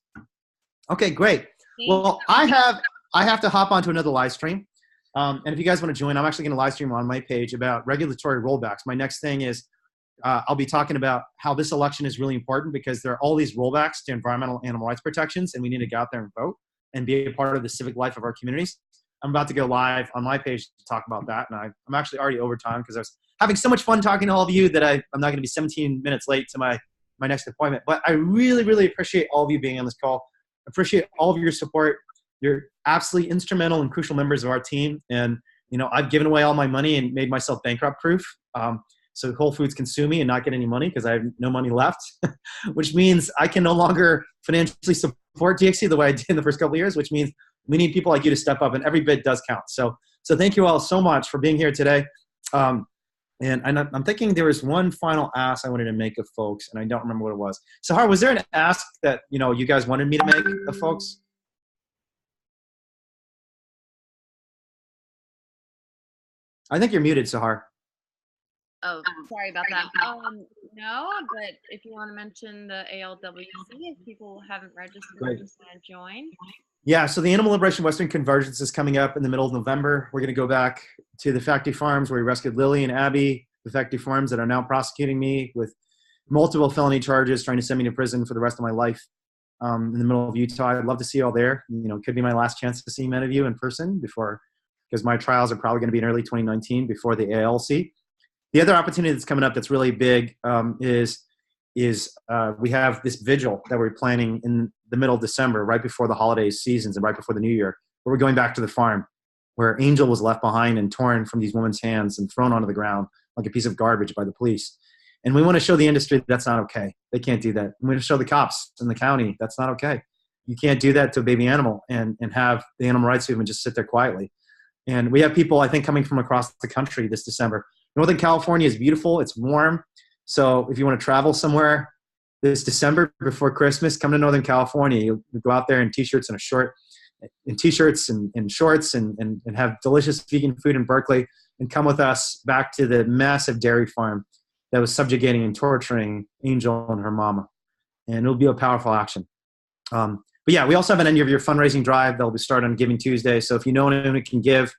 A: Okay, great. Well, I have to hop onto another live stream. And if you guys want to join, I'm actually going to live stream on my page about regulatory rollbacks. My next thing is I'll be talking about how this election is really important because there are all these rollbacks to environmental animal rights protections, and we need to get out there and vote and be a part of the civic life of our communities. I'm about to go live on my page to talk about that, and I'm actually already over time because I was having so much fun talking to all of you that I'm not going to be 17 minutes late to my next appointment. But I really, really appreciate all of you being on this call. I appreciate all of your support. You're absolutely instrumental and crucial members of our team. And, I've given away all my money and made myself bankrupt proof. So Whole Foods can sue me and not get any money because I have no money left, which means I can no longer financially support DXE the way I did in the first couple of years, which means we need people like you to step up, and every bit does count. So thank you all so much for being here today. And I'm thinking there was one final ask I wanted to make of folks, and I don't remember what it was. Sahar, was there an ask that you guys wanted me to make of folks? I think you're muted, Sahar.
B: Oh, sorry about that. No, but if you want to mention the ALWC, if people haven't registered,
A: Great.
B: just want to join.
A: Yeah, so the Animal Liberation Western Convergence is coming up in the middle of November. We're going to go back to the factory farms where we rescued Lily and Abby, the factory farms that are now prosecuting me with multiple felony charges, trying to send me to prison for the rest of my life in the middle of Utah. I'd love to see you all there. It could be my last chance to see many of you in person because my trials are probably going to be in early 2019 before the ALC. The other opportunity that's coming up that's really big is we have this vigil that we're planning in the middle of December, right before the holiday seasons and right before the New Year, where we're going back to the farm where Angel was left behind and torn from these women's hands and thrown onto the ground like a piece of garbage by the police. And we want to show the industry that's not okay. They can't do that. We want to show the cops in the county that's not okay. You can't do that to a baby animal and have the animal rights movement just sit there quietly. And we have people, I think, coming from across the country this December. Northern California is beautiful. It's warm. So if you want to travel somewhere this December before Christmas, come to Northern California. You go out there in T-shirts and T-shirts and shorts and have delicious vegan food in Berkeley and come with us back to the massive dairy farm that was subjugating and torturing Angel and her mama. And it'll be a powerful action. But yeah, we also have an end of year fundraising drive that will be started on Giving Tuesday. So if you know anyone who can give,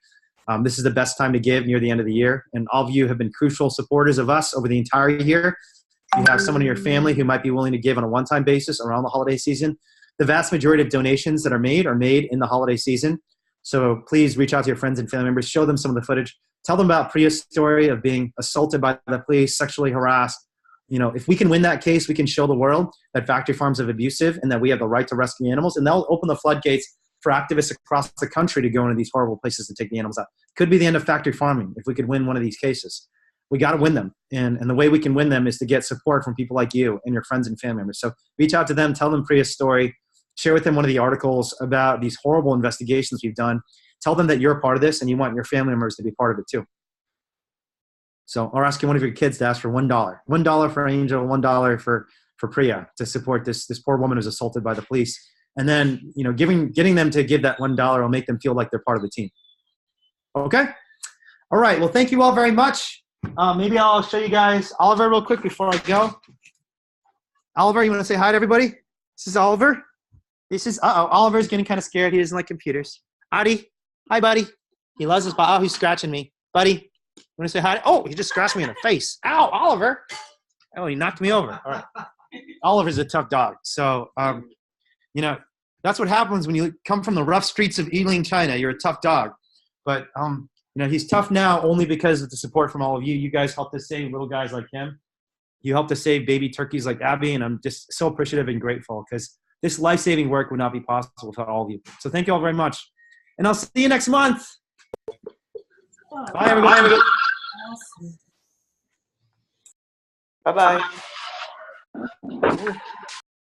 A: this is the best time to give near the end of the year. And all of you have been crucial supporters of us over the entire year. If you have someone in your family who might be willing to give on a one-time basis around the holiday season, the vast majority of donations that are made in the holiday season. So please reach out to your friends and family members, show them some of the footage, tell them about Priya's story of being assaulted by the police, sexually harassed. If we can win that case, we can show the world that factory farms are abusive and that we have the right to rescue animals. And that'll open the floodgates for activists across the country to go into these horrible places to take the animals out. Could be the end of factory farming if we could win one of these cases. We got to win them. And the way we can win them is to get support from people like you and your friends and family members. So reach out to them, tell them Priya's story, share with them one of the articles about these horrible investigations we've done. Tell them that you're a part of this and you want your family members to be part of it too. So I'll ask you one of your kids to ask for $1. $1 for Angel, $1 for Priya to support this poor woman who's assaulted by the police. And then, getting them to give that $1 will make them feel like they're part of the team. Okay? All right. Well, thank you all very much. Maybe I'll show you guys Oliver real quick before I go. Oliver, you want to say hi to everybody? This is Oliver. This is, Oliver's getting kind of scared. He doesn't like computers. Adi, hi, buddy. He loves his ball. Oh, he's scratching me. Buddy, want to say hi? Oh, he just scratched me in the face. Ow, Oliver. Oh, he knocked me over. All right. Oliver's a tough dog. So, you know, that's what happens when you come from the rough streets of Yiling, China. You're a tough dog. But, you know, he's tough now only because of the support from all of you. You guys helped us save little guys like him. You helped us save baby turkeys like Abby, and I'm just so appreciative and grateful because this life-saving work would not be possible without all of you. So thank you all very much. And I'll see you next month. Bye, everybody.
E: Awesome.
A: Bye-bye.